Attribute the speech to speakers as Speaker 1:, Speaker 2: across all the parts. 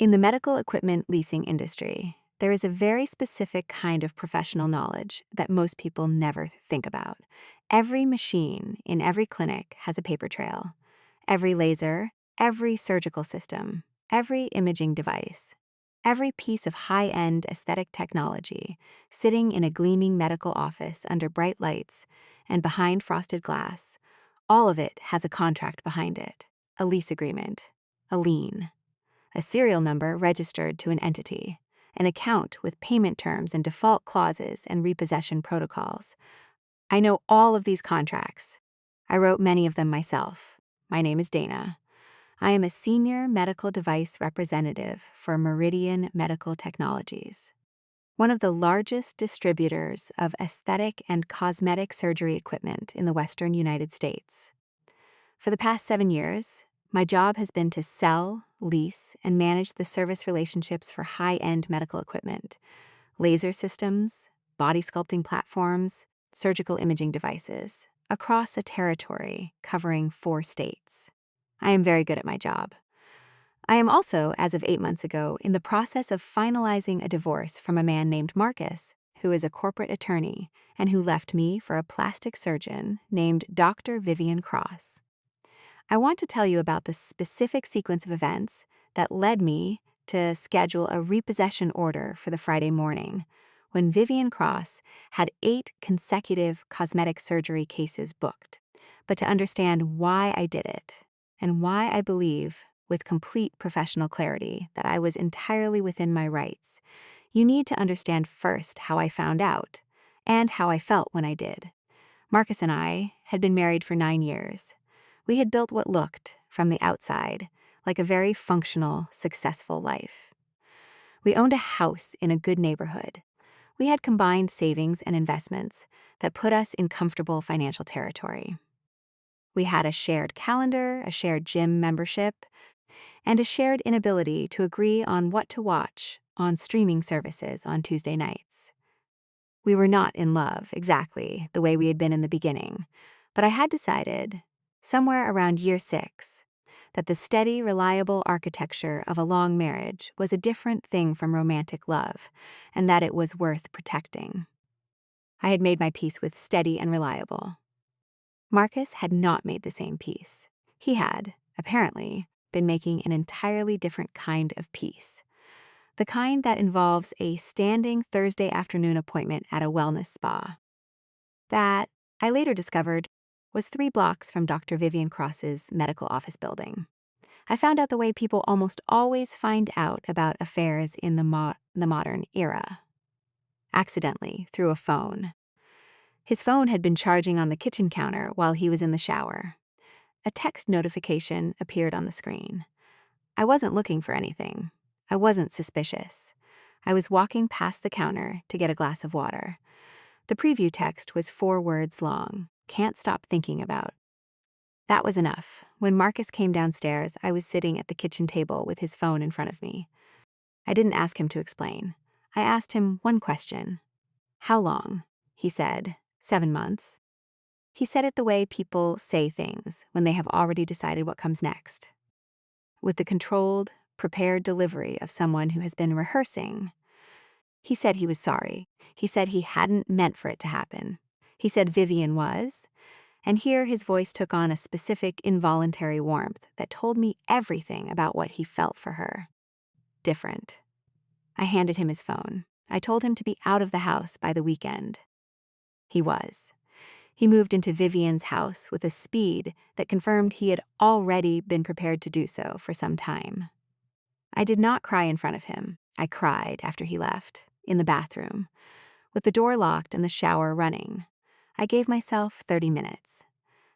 Speaker 1: In the medical equipment leasing industry, there is a very specific kind of professional knowledge that most people never think about. Every machine in every clinic has a paper trail. Every laser, every surgical system, every imaging device, every piece of high-end aesthetic technology sitting in a gleaming medical office under bright lights and behind frosted glass, all of it has a contract behind it, a lease agreement, a lien, a serial number registered to an entity, an account with payment terms and default clauses and repossession protocols. I know all of these contracts. I wrote many of them myself. My name is Dana. I am a senior medical device representative for Meridian Medical Technologies, one of the largest distributors of aesthetic and cosmetic surgery equipment in the Western United States. For the past 7 years, my job has been to sell, lease, and manage the service relationships for high-end medical equipment, laser systems, body sculpting platforms, surgical imaging devices, across a territory covering 4 states. I am very good at my job. I am also, as of 8 months ago, in the process of finalizing a divorce from a man named Marcus, who is a corporate attorney and who left me for a plastic surgeon named Dr. Vivian Cross. I want to tell you about the specific sequence of events that led me to schedule a repossession order for the Friday morning, when Vivian Cross had 8 consecutive cosmetic surgery cases booked, but to understand why I did it, and why I believe, with complete professional clarity, that I was entirely within my rights, you need to understand first how I found out, and how I felt when I did. Marcus and I had been married for 9 years. We had built what looked, from the outside, like a very functional, successful life. We owned a house in a good neighborhood. We had combined savings and investments that put us in comfortable financial territory. We had a shared calendar, a shared gym membership, and a shared inability to agree on what to watch on streaming services on Tuesday nights. We were not in love, exactly, the way we had been in the beginning, but I had decided, somewhere around year 6, that the steady, reliable architecture of a long marriage was a different thing from romantic love, and that it was worth protecting. I had made my peace with steady and reliable. Marcus had not made the same peace. He had, apparently, been making an entirely different kind of peace. The kind that involves a standing Thursday afternoon appointment at a wellness spa. That, I later discovered, was 3 blocks from Dr. Vivian Cross's medical office building. I found out the way people almost always find out about affairs in the modern era. Accidentally, through a phone. His phone had been charging on the kitchen counter while he was in the shower. A text notification appeared on the screen. I wasn't looking for anything. I wasn't suspicious. I was walking past the counter to get a glass of water. The preview text was 4 words long. Can't stop thinking about. That was enough. When Marcus came downstairs, I was sitting at the kitchen table with his phone in front of me. I didn't ask him to explain. I asked him one question. How long? He said, 7 months. He said it the way people say things when they have already decided what comes next. With the controlled, prepared delivery of someone who has been rehearsing. He said he was sorry. He said he hadn't meant for it to happen. He said Vivian was, and here his voice took on a specific involuntary warmth that told me everything about what he felt for her. Different. I handed him his phone. I told him to be out of the house by the weekend. He was. He moved into Vivian's house with a speed that confirmed he had already been prepared to do so for some time. I did not cry in front of him. I cried after he left, in the bathroom, with the door locked and the shower running. I gave myself 30 minutes.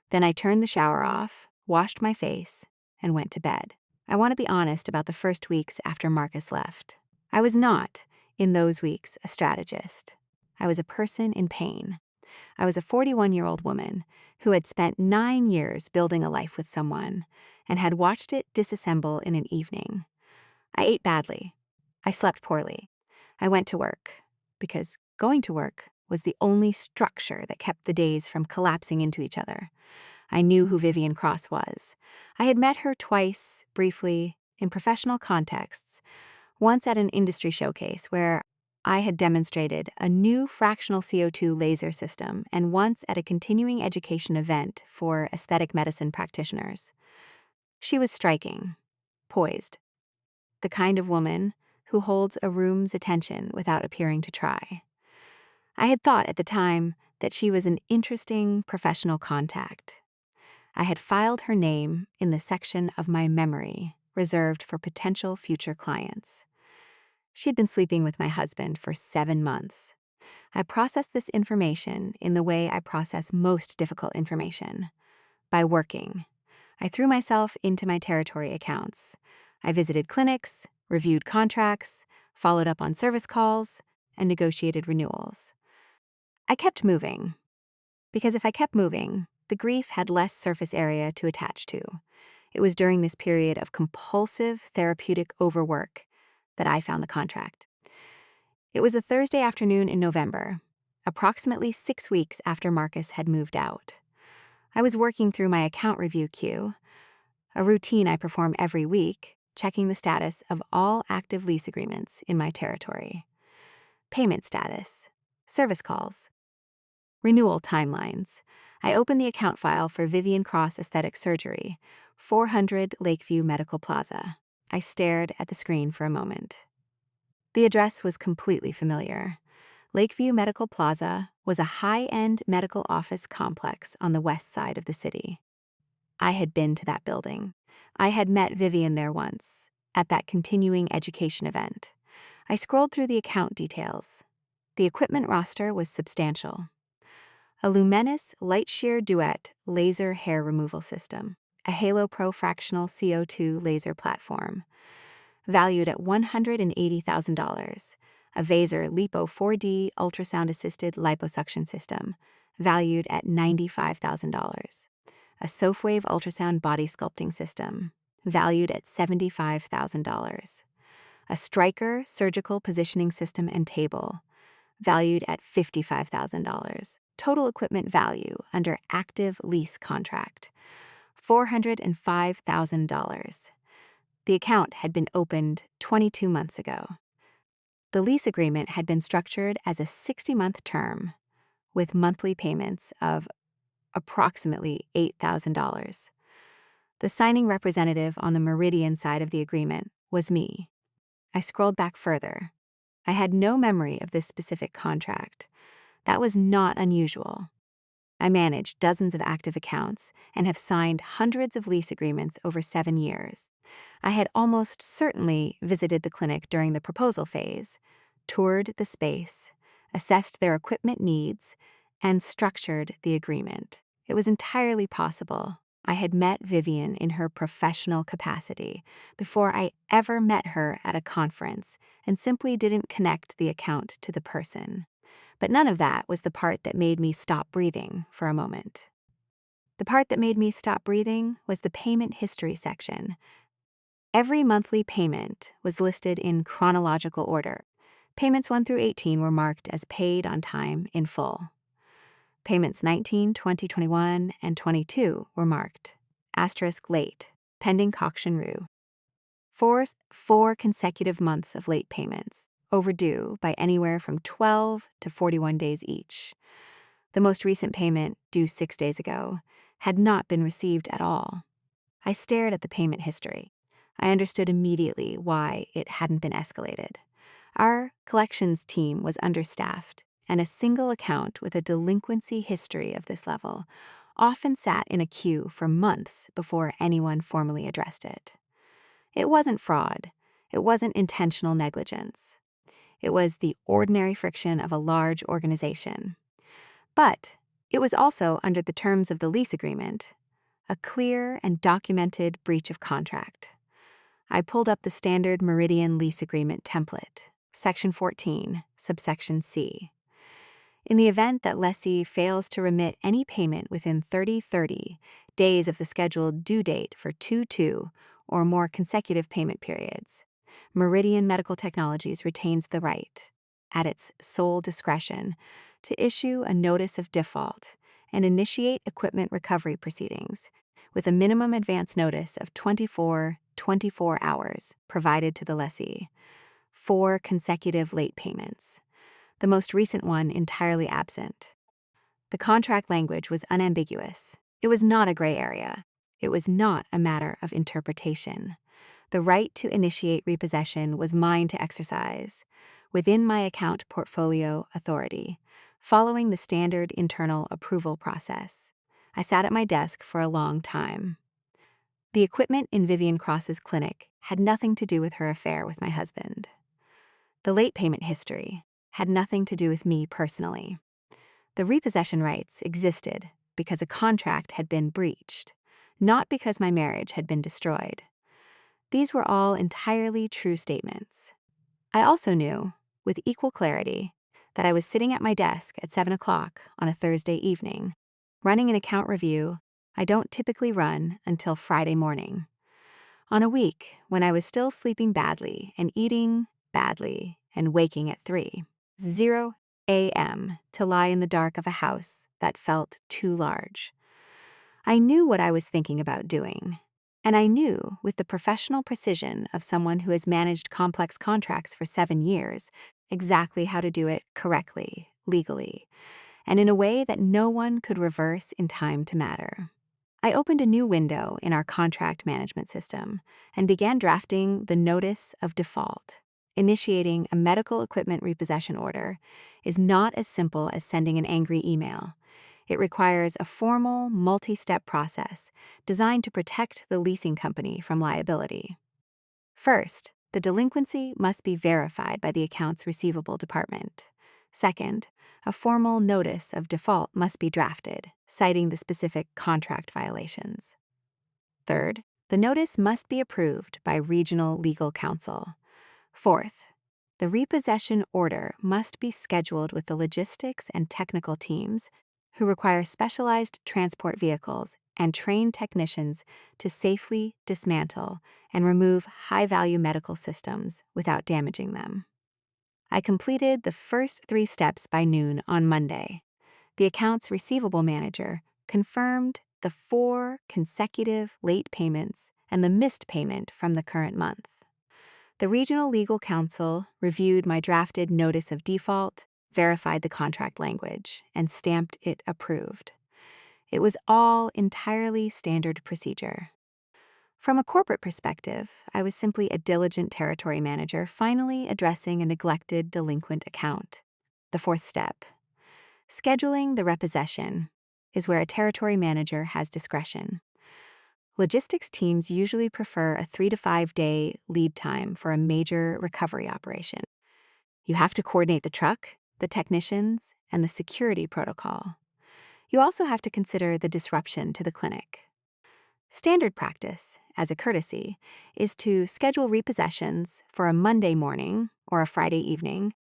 Speaker 1: Then I turned the shower off, washed my face, and went to bed. I want to be honest about the first weeks after Marcus left. I was not, in those weeks, a strategist. I was a person in pain. I was a 41-year-old woman who had spent 9 years building a life with someone and had watched it disassemble in an evening. I ate badly. I slept poorly. I went to work, because going to work was the only structure that kept the days from collapsing into each other. I knew who Vivian Cross was. I had met her twice, briefly, in professional contexts, once at an industry showcase where I had demonstrated a new fractional CO2 laser system, and once at a continuing education event for aesthetic medicine practitioners. She was striking, poised, the kind of woman who holds a room's attention without appearing to try. I had thought at the time that she was an interesting professional contact. I had filed her name in the section of my memory reserved for potential future clients. She had been sleeping with my husband for 7 months. I processed this information in the way I process most difficult information, by working. I threw myself into my territory accounts. I visited clinics, reviewed contracts, followed up on service calls, and negotiated renewals. I kept moving, because if I kept moving, the grief had less surface area to attach to. It was during this period of compulsive therapeutic overwork that I found the contract. It was a Thursday afternoon in November, approximately 6 weeks after Marcus had moved out. I was working through my account review queue, a routine I perform every week, checking the status of all active lease agreements in my territory. Payment status, service calls, renewal timelines. I opened the account file for Vivian Cross Aesthetic Surgery, 400 Lakeview Medical Plaza. I stared at the screen for a moment. The address was completely familiar. Lakeview Medical Plaza was a high-end medical office complex on the west side of the city. I had been to that building. I had met Vivian there once, at that continuing education event. I scrolled through the account details. The equipment roster was substantial. A luminous light shear duet laser hair removal system, a Halo Pro fractional CO2 laser platform, valued at $180,000, a Vaser Lipo 4D ultrasound-assisted liposuction system, valued at $95,000, a SoftWave ultrasound body sculpting system, valued at $75,000, a Stryker surgical positioning system and table, valued at $55,000. Total equipment value under active lease contract, $405,000. The account had been opened 22 months ago. The lease agreement had been structured as a 60-month term with monthly payments of approximately $8,000. The signing representative on the Meridian side of the agreement was me. I scrolled back further. I had no memory of this specific contract. That was not unusual. I manage dozens of active accounts and have signed hundreds of lease agreements over 7 years. I had almost certainly visited the clinic during the proposal phase, toured the space, assessed their equipment needs, and structured the agreement. It was entirely possible I had met Vivian in her professional capacity before I ever met her at a conference and simply didn't connect the account to the person. But none of that was the part that made me stop breathing for a moment. The part that made me stop breathing was the payment history section. Every monthly payment was listed in chronological order. Payments 1 through 18 were marked as paid on time in full. Payments 19, 20, 21, and 22 were marked asterisk late, pending Coction Rue. Four consecutive months of late payments, overdue by anywhere from 12 to 41 days each. The most recent payment, due 6 days ago, had not been received at all. I stared at the payment history. I understood immediately why it hadn't been escalated. Our collections team was understaffed, and a single account with a delinquency history of this level often sat in a queue for months before anyone formally addressed it. It wasn't fraud. It wasn't intentional negligence. It was the ordinary friction of a large organization. But it was also, under the terms of the lease agreement, a clear and documented breach of contract. I pulled up the standard Meridian lease agreement template, Section 14, subsection C. In the event that lessee fails to remit any payment within 30 days of the scheduled due date for 2 or more consecutive payment periods, Meridian Medical Technologies retains the right, at its sole discretion, to issue a notice of default and initiate equipment recovery proceedings, with a minimum advance notice of 24 hours provided to the lessee. 4 consecutive late payments, the most recent one entirely absent. The contract language was unambiguous. It was not a gray area. It was not a matter of interpretation. The right to initiate repossession was mine to exercise, within my account portfolio authority, following the standard internal approval process. I sat at my desk for a long time. The equipment in Vivian Cross's clinic had nothing to do with her affair with my husband. The late payment history had nothing to do with me personally. The repossession rights existed because a contract had been breached, not because my marriage had been destroyed. These were all entirely true statements. I also knew, with equal clarity, that I was sitting at my desk at 7 o'clock on a Thursday evening, running an account review I don't typically run until Friday morning. On a week when I was still sleeping badly and eating badly and waking at 3:00 a.m. to lie in the dark of a house that felt too large. I knew what I was thinking about doing, and I knew, with the professional precision of someone who has managed complex contracts for 7 years, exactly how to do it correctly, legally, and in a way that no one could reverse in time to matter. I opened a new window in our contract management system and began drafting the notice of default. Initiating a medical equipment repossession order is not as simple as sending an angry email. It requires a formal, multi-step process designed to protect the leasing company from liability. First, the delinquency must be verified by the accounts receivable department. Second, a formal notice of default must be drafted, citing the specific contract violations. Third, the notice must be approved by regional legal counsel. Fourth, the repossession order must be scheduled with the logistics and technical teams who require specialized transport vehicles and trained technicians to safely dismantle and remove high-value medical systems without damaging them. I completed the first 3 steps by noon on Monday. The accounts receivable manager confirmed the 4 consecutive late payments and the missed payment from the current month. The regional legal counsel reviewed my drafted notice of default, verified the contract language, and stamped it approved. It was all entirely standard procedure. From a corporate perspective, I was simply a diligent territory manager finally addressing a neglected delinquent account. The 4th step. Scheduling the repossession is where a territory manager has discretion. Logistics teams usually prefer a 3 to 5 day lead time for a major recovery operation. You have to coordinate the truck, the technicians, and the security protocol. You also have to consider the disruption to the clinic. Standard practice, as a courtesy, is to schedule repossessions for a Monday morning or a Friday evening,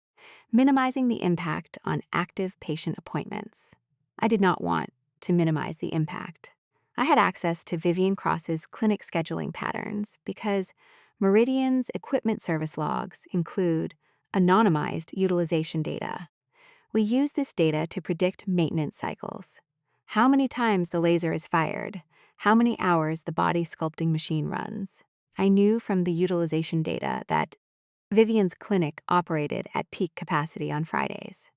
Speaker 1: minimizing the impact on active patient appointments. I did not want to minimize the impact. I had access to Vivian Cross's clinic scheduling patterns because Meridian's equipment service logs include anonymized utilization data. We use this data to predict maintenance cycles. How many times the laser is fired, how many hours the body sculpting machine runs. I knew from the utilization data that Vivian's clinic operated at peak capacity on Fridays.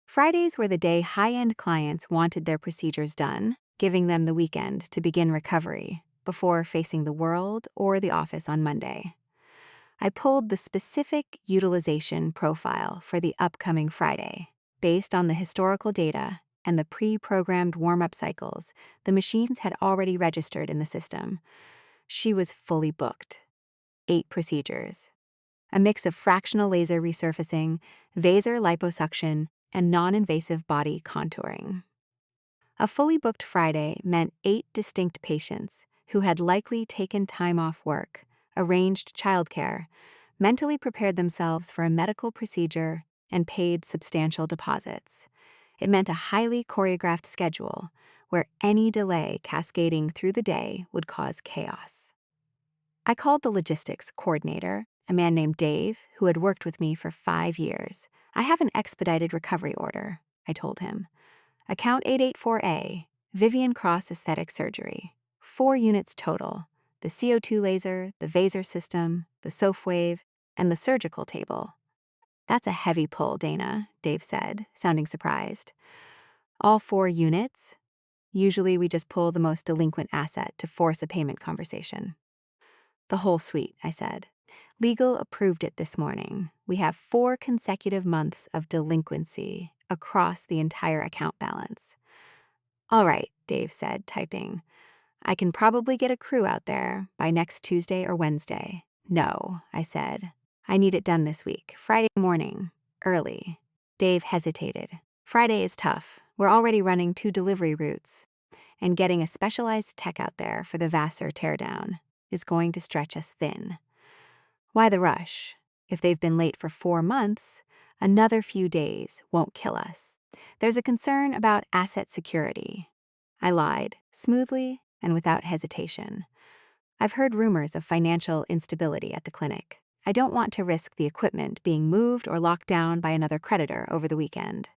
Speaker 1: Fridays were the day high-end clients wanted their procedures done, giving them the weekend to begin recovery before facing the world or the office on Monday. I pulled the specific utilization profile for the upcoming Friday. Based on the historical data and the pre-programmed warm-up cycles the machines had already registered in the system, she was fully booked. 8 procedures. A mix of fractional laser resurfacing, vaser liposuction, and non-invasive body contouring. A fully booked Friday meant 8 distinct patients who had likely taken time off work, arranged childcare, mentally prepared themselves for a medical procedure, and paid substantial deposits. It meant a highly choreographed schedule where any delay cascading through the day would cause chaos. I called the logistics coordinator, a man named Dave, who had worked with me for 5 years. I have an expedited recovery order, I told him. Account 884A, Vivian Cross Aesthetic Surgery, 4 units total: the CO2 laser, the Vaser system, the SoFwave, and the surgical table. That's a heavy pull, Dana, Dave said, sounding surprised. All 4 units? Usually we just pull the most delinquent asset to force a payment conversation. The whole suite, I said. Legal approved it this morning. We have 4 consecutive months of delinquency across the entire account balance. All right, Dave said, typing. I can probably get a crew out there by next Tuesday or Wednesday. No, I said. I need it done this week, Friday morning, early. Dave hesitated. Friday is tough. We're already running 2 delivery routes, and getting a specialized tech out there for the Vassar teardown is going to stretch us thin. Why the rush? If they've been late for 4 months, another few days won't kill us. There's a concern about asset security. I lied, smoothly and without hesitation. I've heard rumors of financial instability at the clinic. I don't want to risk the equipment being moved or locked down by another creditor over the weekend.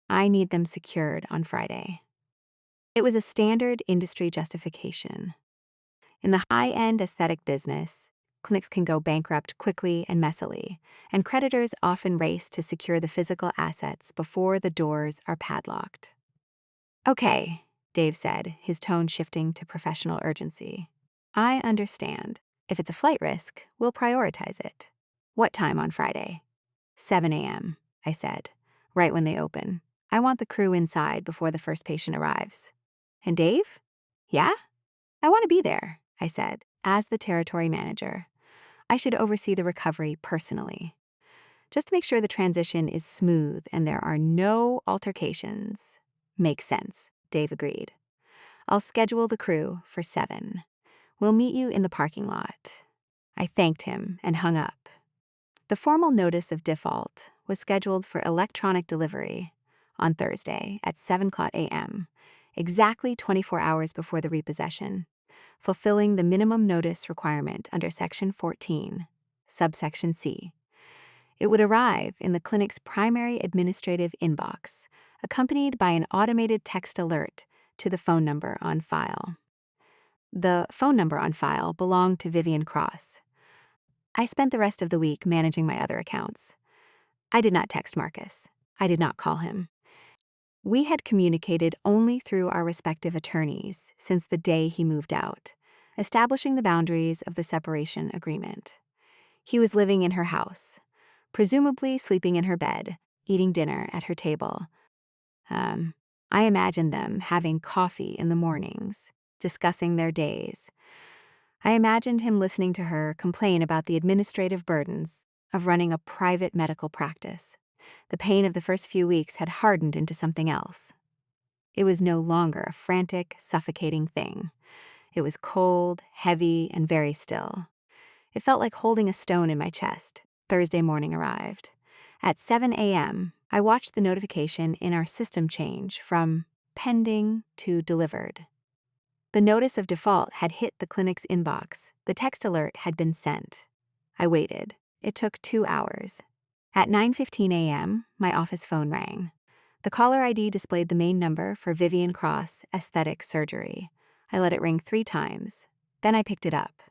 Speaker 1: I need them secured on Friday. It was a standard industry justification. In the high-end aesthetic business, clinics can go bankrupt quickly and messily, and creditors often race to secure the physical assets before the doors are padlocked. Okay, Dave said, his tone shifting to professional urgency. I understand. If it's a flight risk, we'll prioritize it. What time on Friday? 7 a.m., I said, right when they open. I want the crew inside before the first patient arrives. And Dave? Yeah? I want to be there, I said, as the territory manager. I should oversee the recovery personally. Just to make sure the transition is smooth and there are no altercations. Makes sense, Dave agreed. I'll schedule the crew for 7. We'll meet you in the parking lot. I thanked him and hung up. The formal notice of default was scheduled for electronic delivery on Thursday at 7:00 a.m., exactly 24 hours before the repossession, fulfilling the minimum notice requirement under Section 14, subsection C. It would arrive in the clinic's primary administrative inbox, accompanied by an automated text alert to the phone number on file. The phone number on file belonged to Vivian Cross. I spent the rest of the week managing my other accounts. I did not text Marcus. I did not call him. We had communicated only through our respective attorneys since the day he moved out, establishing the boundaries of the separation agreement. He was living in her house, presumably sleeping in her bed, eating dinner at her table. I imagined them having coffee in the mornings, discussing their days. I imagined him listening to her complain about the administrative burdens of running a private medical practice. The pain of the first few weeks had hardened into something else. It was no longer a frantic, suffocating thing. It was cold, heavy, and very still. It felt like holding a stone in my chest. Thursday morning arrived. At 7 a.m., I watched the notification in our system change from pending to delivered. The notice of default had hit the clinic's inbox. The text alert had been sent. I waited. It took 2 hours. At 9:15 a.m., my office phone rang. The caller ID displayed the main number for Vivian Cross Aesthetic Surgery. I let it ring 3 times. Then I picked it up.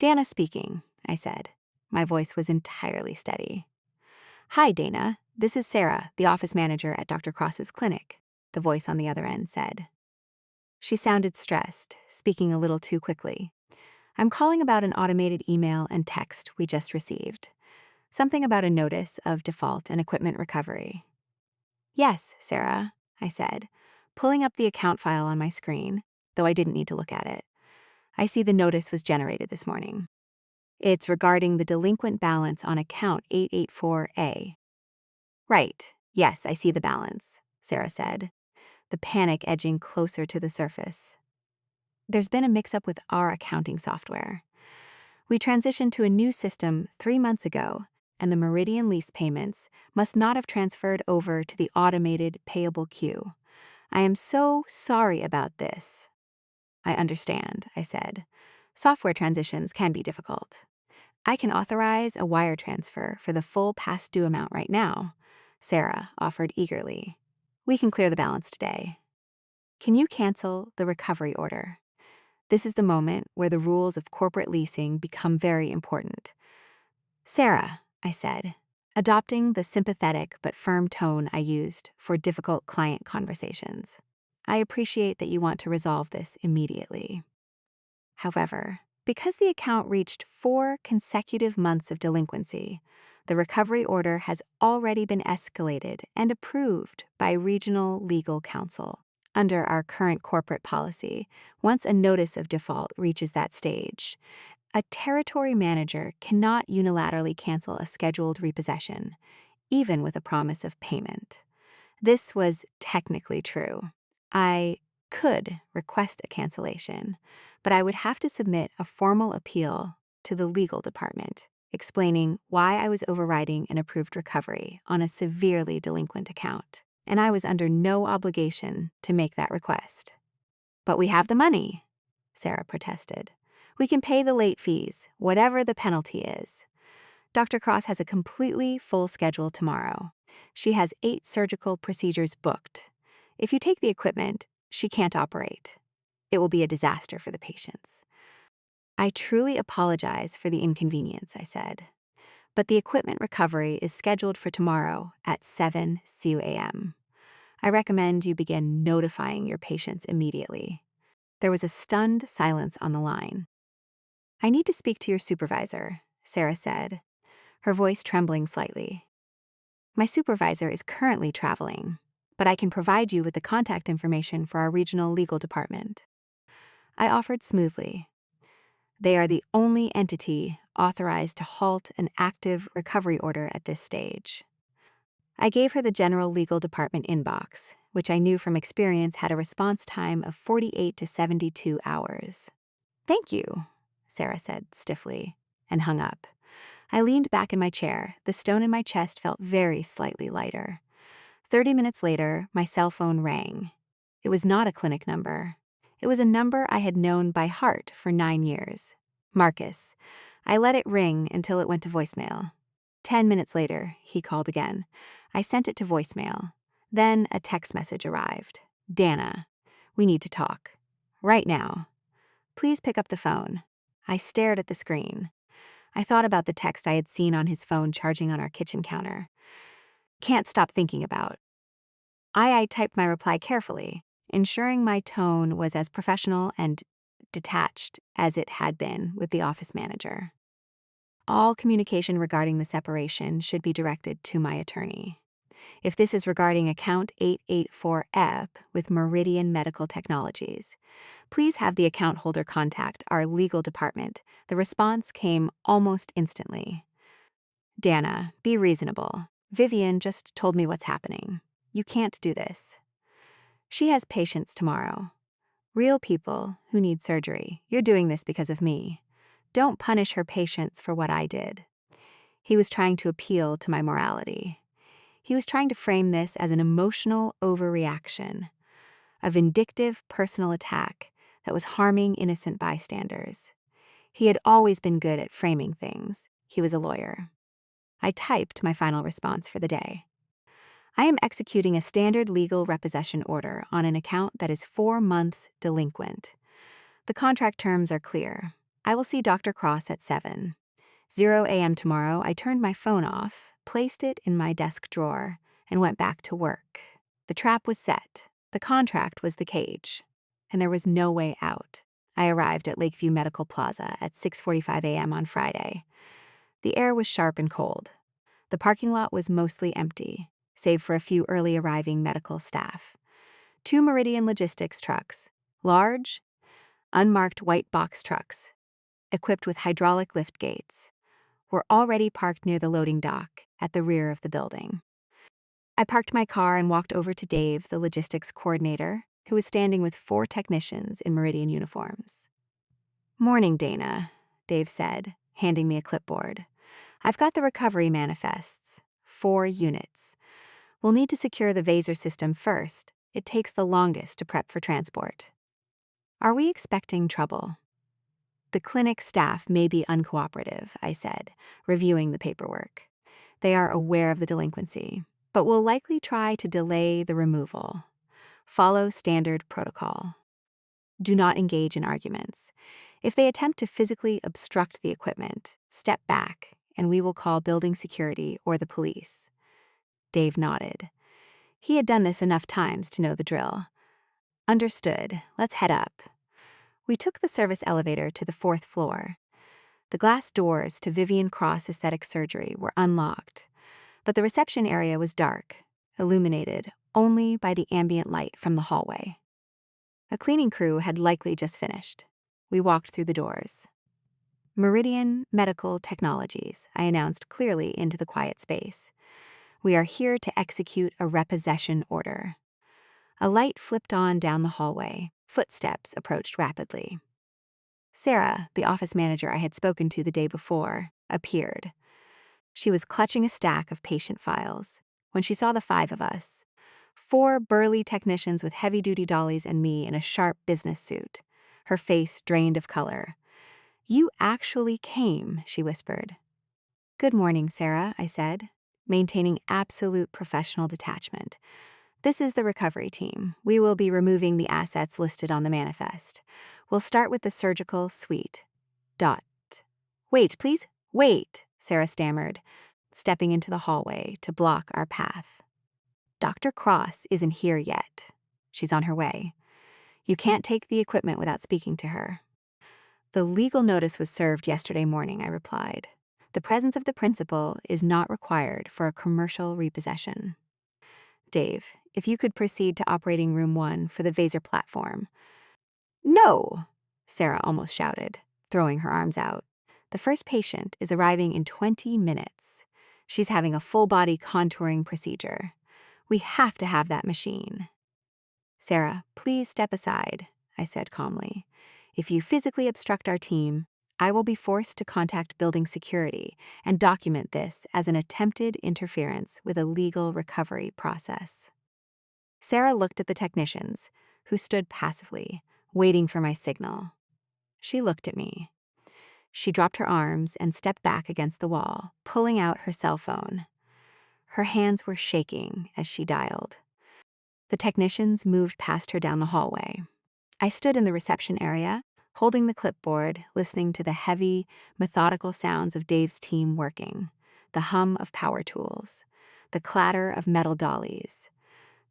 Speaker 1: Dana speaking, I said. My voice was entirely steady. Hi, Dana. This is Sarah, the office manager at Dr. Cross's clinic, the voice on the other end said. She sounded stressed, speaking a little too quickly. I'm calling about an automated email and text we just received. Something about a notice of default and equipment recovery. Yes, Sarah, I said, pulling up the account file on my screen, though I didn't need to look at it. I see the notice was generated this morning. It's regarding the delinquent balance on account 884A. Right, yes, I see the balance, Sarah said, the panic edging closer to the surface. There's been a mix-up with our accounting software. We transitioned to a new system 3 months ago, and the Meridian lease payments must not have transferred over to the automated payable queue. I am so sorry about this. I understand, I said. Software transitions can be difficult. I can authorize a wire transfer for the full past due amount right now, Sarah offered eagerly. We can clear the balance today. Can you cancel the recovery order? This is the moment where the rules of corporate leasing become very important. Sarah, I said, adopting the sympathetic but firm tone I used for difficult client conversations. I appreciate that you want to resolve this immediately. However, because the account reached 4 consecutive months of delinquency, the recovery order has already been escalated and approved by regional legal counsel. Under our current corporate policy, once a notice of default reaches that stage, a territory manager cannot unilaterally cancel a scheduled repossession, even with a promise of payment. This was technically true. I could request a cancellation, but I would have to submit a formal appeal to the legal department, explaining why I was overriding an approved recovery on a severely delinquent account, and I was under no obligation to make that request. But we have the money, Sarah protested. We can pay the late fees, whatever the penalty is. Dr. Cross has a completely full schedule tomorrow. She has 8 surgical procedures booked. If you take the equipment, she can't operate. It will be a disaster for the patients. I truly apologize for the inconvenience, I said. But the equipment recovery is scheduled for tomorrow at 7 CU-AM. I recommend you begin notifying your patients immediately. There was a stunned silence on the line. I need to speak to your supervisor, Sarah said, her voice trembling slightly. My supervisor is currently traveling, but I can provide you with the contact information for our regional legal department. I offered smoothly. They are the only entity authorized to halt an active recovery order at this stage. I gave her the general legal department inbox, which I knew from experience had a response time of 48 to 72 hours. Thank you, Sarah said stiffly, and hung up. I leaned back in my chair. The stone in my chest felt very slightly lighter. 30 minutes later, my cell phone rang. It was not a clinic number. It was a number I had known by heart for 9 years. Marcus. I let it ring until it went to voicemail. 10 minutes later, he called again. I sent it to voicemail. Then a text message arrived. Dana, we need to talk. Right now. Please pick up the phone. I stared at the screen. I thought about the text I had seen on his phone charging on our kitchen counter. Can't stop thinking about. I typed my reply carefully, ensuring my tone was as professional and detached as it had been with the office manager. All communication regarding the separation should be directed to my attorney. If this is regarding account 884EP with Meridian Medical Technologies, please have the account holder contact our legal department. The response came almost instantly. Dana, be reasonable. Vivian just told me what's happening. You can't do this. She has patients tomorrow. Real people who need surgery. You're doing this because of me. Don't punish her patients for what I did. He was trying to appeal to my morality. He was trying to frame this as an emotional overreaction, a vindictive personal attack that was harming innocent bystanders. He had always been good at framing things. He was a lawyer. I typed my final response for the day. I am executing a standard legal repossession order on an account that is 4 months delinquent. The contract terms are clear. I will see Dr. Cross at 7. 0 a.m. tomorrow, I turned my phone off, placed it in my desk drawer, and went back to work. The trap was set. The contract was the cage. And there was no way out. I arrived at Lakeview Medical Plaza at 6:45 a.m. on Friday. The air was sharp and cold. The parking lot was mostly empty, save for a few early arriving medical staff. 2 Meridian Logistics trucks, large, unmarked white box trucks, equipped with hydraulic lift gates, were already parked near the loading dock at the rear of the building. I parked my car and walked over to Dave, the logistics coordinator, who was standing with 4 technicians in Meridian uniforms. Morning, Dana, Dave said, handing me a clipboard. I've got the recovery manifests, 4 units. We'll need to secure the Vaser system first. It takes the longest to prep for transport. Are we expecting trouble? The clinic staff may be uncooperative, I said, reviewing the paperwork. They are aware of the delinquency, but will likely try to delay the removal. Follow standard protocol. Do not engage in arguments. If they attempt to physically obstruct the equipment, step back, and we will call building security or the police. Dave nodded. He had done this enough times to know the drill. Understood. Let's head up. We took the service elevator to the 4th floor. The glass doors to Vivian Cross Aesthetic Surgery were unlocked, but the reception area was dark, illuminated only by the ambient light from the hallway. A cleaning crew had likely just finished. We walked through the doors. Meridian Medical Technologies, I announced clearly into the quiet space. We are here to execute a repossession order. A light flipped on down the hallway. Footsteps approached rapidly. Sarah, the office manager I had spoken to the day before, appeared. She was clutching a stack of patient files. When she saw the 5 of us, 4 burly technicians with heavy-duty dollies and me in a sharp business suit, her face drained of color. "You actually came," she whispered. "Good morning, Sarah," I said, maintaining absolute professional detachment. "This is the recovery team. We will be removing the assets listed on the manifest. We'll start with the surgical suite. Dot. Wait, please. Wait," Sarah stammered, stepping into the hallway to block our path. "Dr. Cross isn't here yet. She's on her way. You can't take the equipment without speaking to her." "The legal notice was served yesterday morning," I replied. "The presence of the principal is not required for a commercial repossession." "Dave, if you could proceed to operating room 1 for the Vaser platform." "No!" Sarah almost shouted, throwing her arms out. "The first patient is arriving in 20 minutes. She's having a full-body contouring procedure. We have to have that machine." "Sarah, please step aside," I said calmly. "If you physically obstruct our team, I will be forced to contact building security and document this as an attempted interference with a legal recovery process." Sarah looked at the technicians, who stood passively, waiting for my signal. She looked at me. She dropped her arms and stepped back against the wall, pulling out her cell phone. Her hands were shaking as she dialed. The technicians moved past her down the hallway. I stood in the reception area, holding the clipboard, listening to the heavy, methodical sounds of Dave's team working, the hum of power tools, the clatter of metal dollies,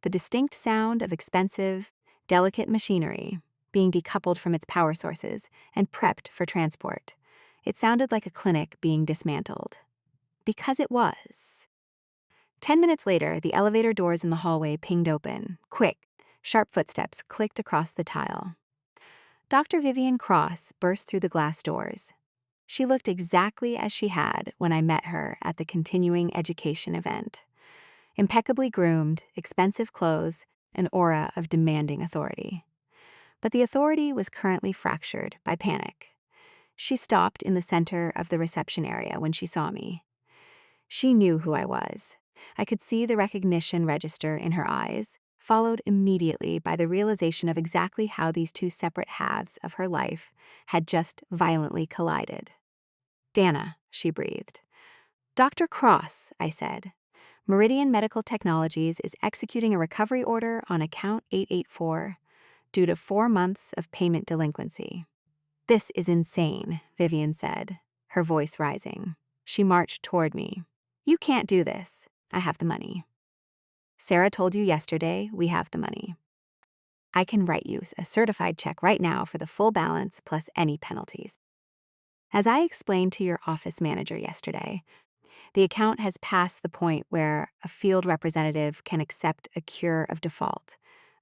Speaker 1: the distinct sound of expensive, delicate machinery being decoupled from its power sources and prepped for transport. It sounded like a clinic being dismantled. Because it was. 10 minutes later, the elevator doors in the hallway pinged open. Quick, sharp footsteps clicked across the tile. Dr. Vivian Cross burst through the glass doors. She looked exactly as she had when I met her at the continuing education event. Impeccably groomed, expensive clothes, an aura of demanding authority. But the authority was currently fractured by panic. She stopped in the center of the reception area when she saw me. She knew who I was. I could see the recognition register in her eyes, followed immediately by the realization of exactly how these 2 separate halves of her life had just violently collided. "Dana," she breathed. "Dr. Cross," I said. "Meridian Medical Technologies is executing a recovery order on account 884 due to 4 months of payment delinquency." "This is insane," Vivian said, her voice rising. She marched toward me. "You can't do this. I have the money." "Sarah told you yesterday we have the money. I can write you a certified check right now for the full balance plus any penalties." As I explained to your office manager yesterday, the account has passed the point where a field representative can accept a cure of default,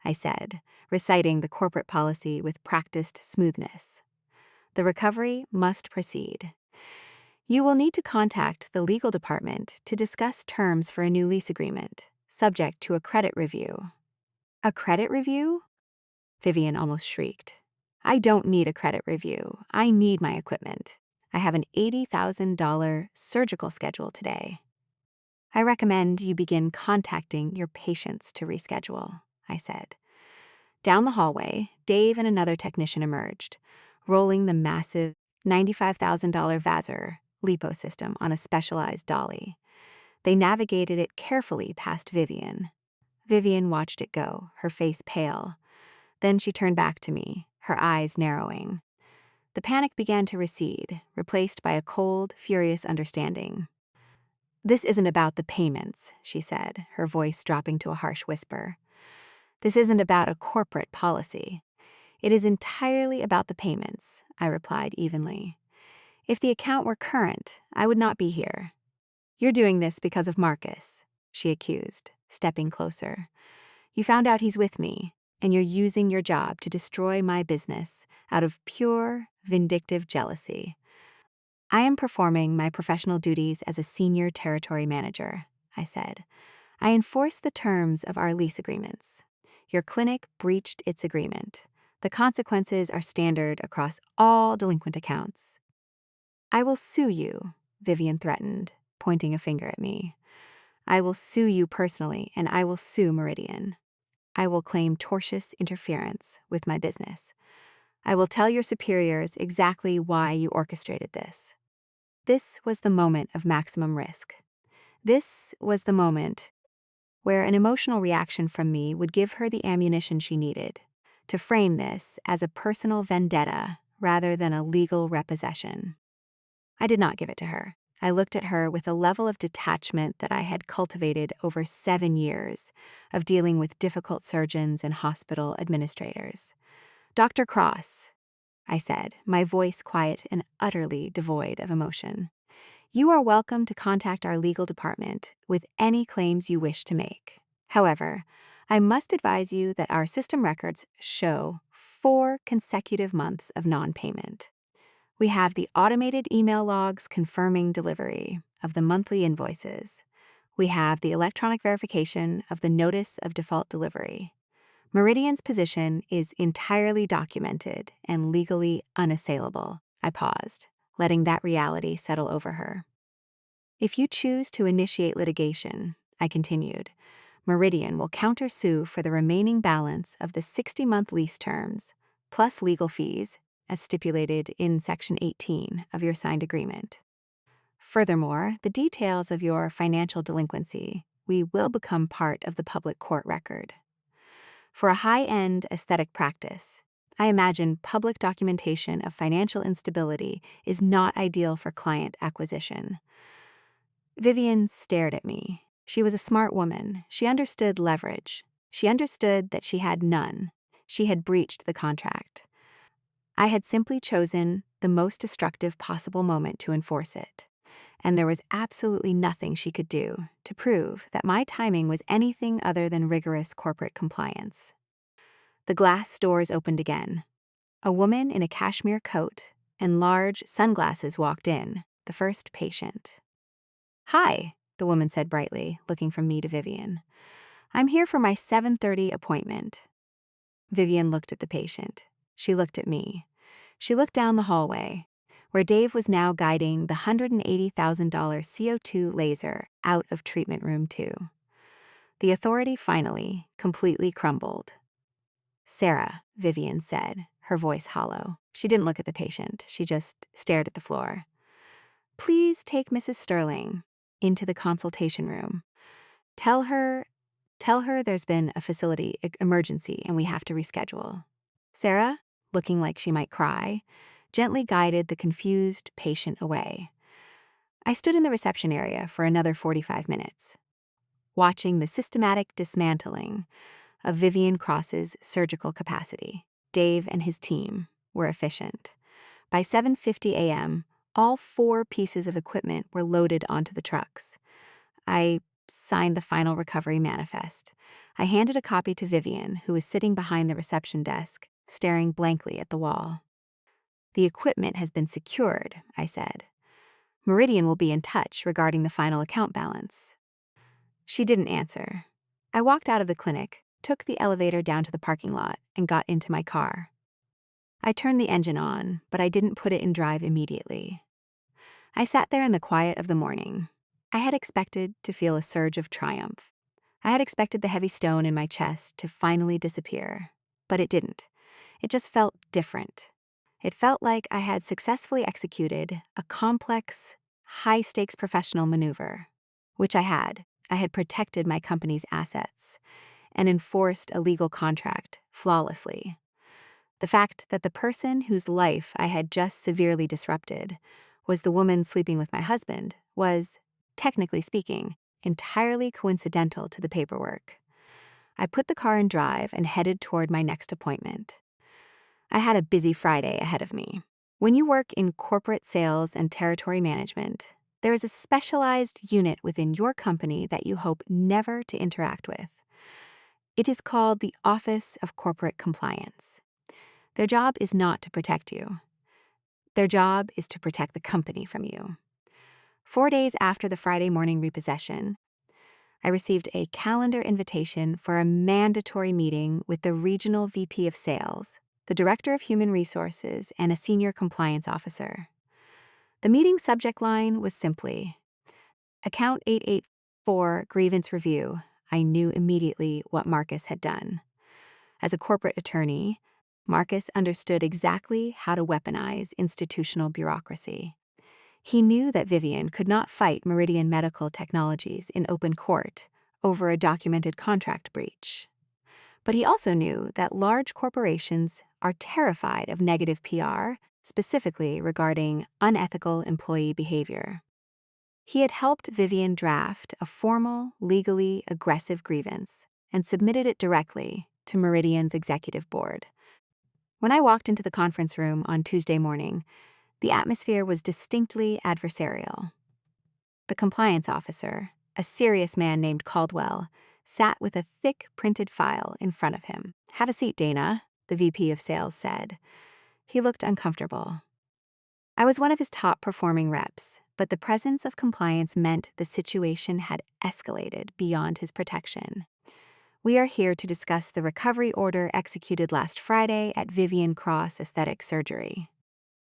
Speaker 1: I said, reciting the corporate policy with practiced smoothness. "The recovery must proceed. You will need to contact the legal department to discuss terms for a new lease agreement, subject to a credit review." "A credit review?" Vivian almost shrieked. "I don't need a credit review. I need my equipment. I have an $80,000 surgical schedule today." "I recommend you begin contacting your patients to reschedule," I said. Down the hallway, Dave and another technician emerged, rolling the massive $95,000 Vaser lipo system on a specialized dolly. They navigated it carefully past Vivian. Vivian watched it go, her face pale. Then she turned back to me, her eyes narrowing. The panic began to recede, replaced by a cold, furious understanding. "This isn't about the payments," she said, her voice dropping to a harsh whisper. "This isn't about a corporate policy. It is entirely about the payments," I replied evenly. "If the account were current, I would not be here." "You're doing this because of Marcus," she accused, stepping closer. "You found out he's with me, and you're using your job to destroy my business out of pure, vindictive jealousy." "I am performing my professional duties as a senior territory manager," I said. "I enforce the terms of our lease agreements. Your clinic breached its agreement. The consequences are standard across all delinquent accounts." "I will sue you," Vivian threatened, pointing a finger at me. "I will sue you personally, and I will sue Meridian. I will claim tortious interference with my business. I will tell your superiors exactly why you orchestrated this." This was the moment of maximum risk. This was the moment where an emotional reaction from me would give her the ammunition she needed to frame this as a personal vendetta rather than a legal repossession. I did not give it to her. I looked at her with a level of detachment that I had cultivated over 7 years of dealing with difficult surgeons and hospital administrators. "Dr. Cross," I said, my voice quiet and utterly devoid of emotion, "you are welcome to contact our legal department with any claims you wish to make. However, I must advise you that our system records show 4 consecutive months of non-payment. We have the automated email logs confirming delivery of the monthly invoices. We have the electronic verification of the notice of default delivery. Meridian's position is entirely documented and legally unassailable." I paused, letting that reality settle over her. "If you choose to initiate litigation," I continued, "Meridian will countersue for the remaining balance of the 60-month lease terms, plus legal fees, as stipulated in Section 18 of your signed agreement. Furthermore, the details of your financial delinquency will become part of the public court record. For a high-end aesthetic practice, I imagine public documentation of financial instability is not ideal for client acquisition." Vivian stared at me. She was a smart woman. She understood leverage. She understood that she had none. She had breached the contract. I had simply chosen the most destructive possible moment to enforce it, and there was absolutely nothing she could do to prove that my timing was anything other than rigorous corporate compliance. The glass doors opened again. A woman in a cashmere coat and large sunglasses walked in, the first patient. "Hi," the woman said brightly, looking from me to Vivian. "I'm here for my 7:30 appointment." Vivian looked at the patient. She looked at me. She looked down the hallway, where Dave was now guiding the $180,000 CO2 laser out of treatment room 2. The authority finally, completely crumbled. "Sarah," Vivian said, her voice hollow. She didn't look at the patient. She just stared at the floor. "Please take Mrs. Sterling into the consultation room. Tell her there's been a facility emergency and we have to reschedule." Sarah, looking like she might cry, gently guided the confused patient away. I stood in the reception area for another 45 minutes, watching the systematic dismantling of Vivian Cross's surgical capacity. Dave and his team were efficient. By 7:50 a.m., all 4 pieces of equipment were loaded onto the trucks. I signed the final recovery manifest. I handed a copy to Vivian, who was sitting behind the reception desk, staring blankly at the wall. "The equipment has been secured," I said. "Meridian will be in touch regarding the final account balance." She didn't answer. I walked out of the clinic, took the elevator down to the parking lot, and got into my car. I turned the engine on, but I didn't put it in drive immediately. I sat there in the quiet of the morning. I had expected to feel a surge of triumph. I had expected the heavy stone in my chest to finally disappear, but it didn't. It just felt different. It felt like I had successfully executed a complex, high-stakes professional maneuver, which I had. I had protected my company's assets and enforced a legal contract flawlessly. The fact that the person whose life I had just severely disrupted was the woman sleeping with my husband was, technically speaking, entirely coincidental to the paperwork. I put the car in drive and headed toward my next appointment. I had a busy Friday ahead of me. When you work in corporate sales and territory management, there is a specialized unit within your company that you hope never to interact with. It is called the Office of Corporate Compliance. Their job is not to protect you. Their job is to protect the company from you. 4 days after the Friday morning repossession, I received a calendar invitation for a mandatory meeting with the regional VP of sales, the director of human resources, and a senior compliance officer. The meeting subject line was simply, Account 884 Grievance Review. I knew immediately what Marcus had done. As a corporate attorney, Marcus understood exactly how to weaponize institutional bureaucracy. He knew that Vivian could not fight Meridian Medical Technologies in open court over a documented contract breach. But he also knew that large corporations are terrified of negative PR, specifically regarding unethical employee behavior. He had helped Vivian draft a formal, legally aggressive grievance and submitted it directly to Meridian's executive board. When I walked into the conference room on Tuesday morning, the atmosphere was distinctly adversarial. The compliance officer, a serious man named Caldwell, sat with a thick printed file in front of him. "Have a seat, Dana," the VP of sales said. He looked uncomfortable. I was one of his top performing reps, but the presence of compliance meant the situation had escalated beyond his protection. "We are here to discuss the recovery order executed last Friday at Vivian Cross Aesthetic Surgery,"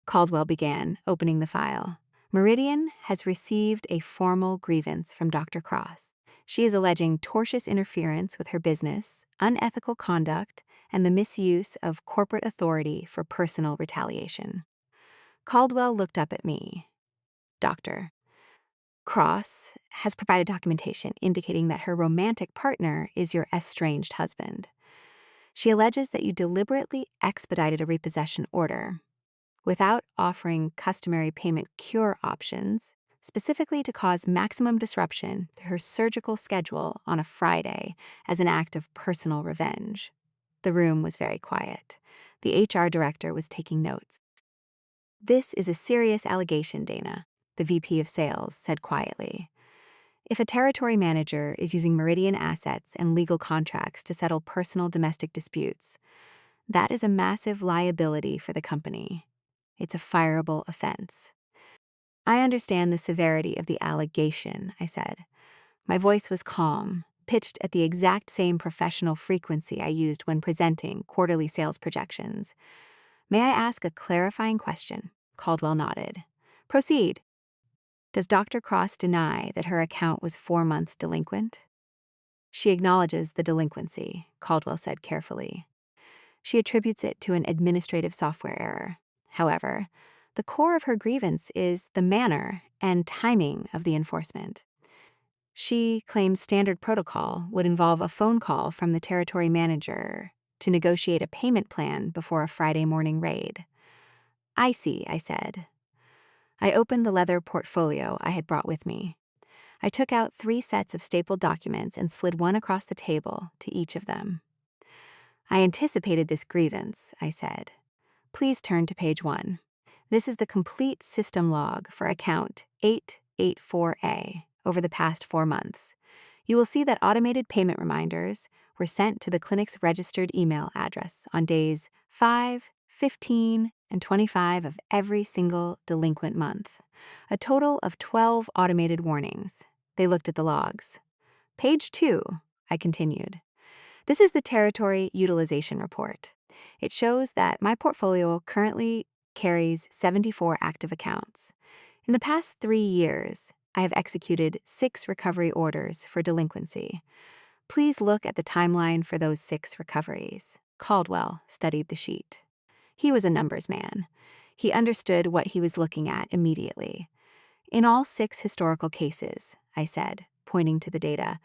Speaker 1: Caldwell began, opening the file. "Meridian has received a formal grievance from Dr. Cross. She is alleging tortious interference with her business, unethical conduct, and the misuse of corporate authority for personal retaliation." Caldwell looked up at me. "Dr. Cross has provided documentation indicating that her romantic partner is your estranged husband. She alleges that you deliberately expedited a repossession order without offering customary payment cure options, specifically to cause maximum disruption to her surgical schedule on a Friday as an act of personal revenge." The room was very quiet. The HR director was taking notes. "This is a serious allegation, Dana," the VP of sales said quietly. "If a territory manager is using Meridian assets and legal contracts to settle personal domestic disputes, that is a massive liability for the company. It's a fireable offense." "I understand the severity of the allegation," I said. My voice was calm, pitched at the exact same professional frequency I used when presenting quarterly sales projections. "May I ask a clarifying question?" Caldwell nodded. "Proceed." "Does Dr. Cross deny that her account was 4 months delinquent?" "She acknowledges the delinquency," Caldwell said carefully. "She attributes it to an administrative software error. However, the core of her grievance is the manner and timing of the enforcement. She claims standard protocol would involve a phone call from the territory manager to negotiate a payment plan before a Friday morning raid." "I see," I said. I opened the leather portfolio I had brought with me. I took out 3 sets of stapled documents and slid one across the table to each of them. "I anticipated this grievance," I said. "Please turn to page 1. This is the complete system log for account 884A over the past 4 months. You will see that automated payment reminders were sent to the clinic's registered email address on days 5, 15, and 25 of every single delinquent month. A total of 12 automated warnings." They looked at the logs. "Page 2, I continued. "This is the territory utilization report. It shows that my portfolio currently carries 74 active accounts. In the past 3 years, I have executed 6 recovery orders for delinquency. Please look at the timeline for those 6 recoveries." Caldwell studied the sheet. He was a numbers man. He understood what he was looking at immediately. "In all 6 historical cases," I said, pointing to the data,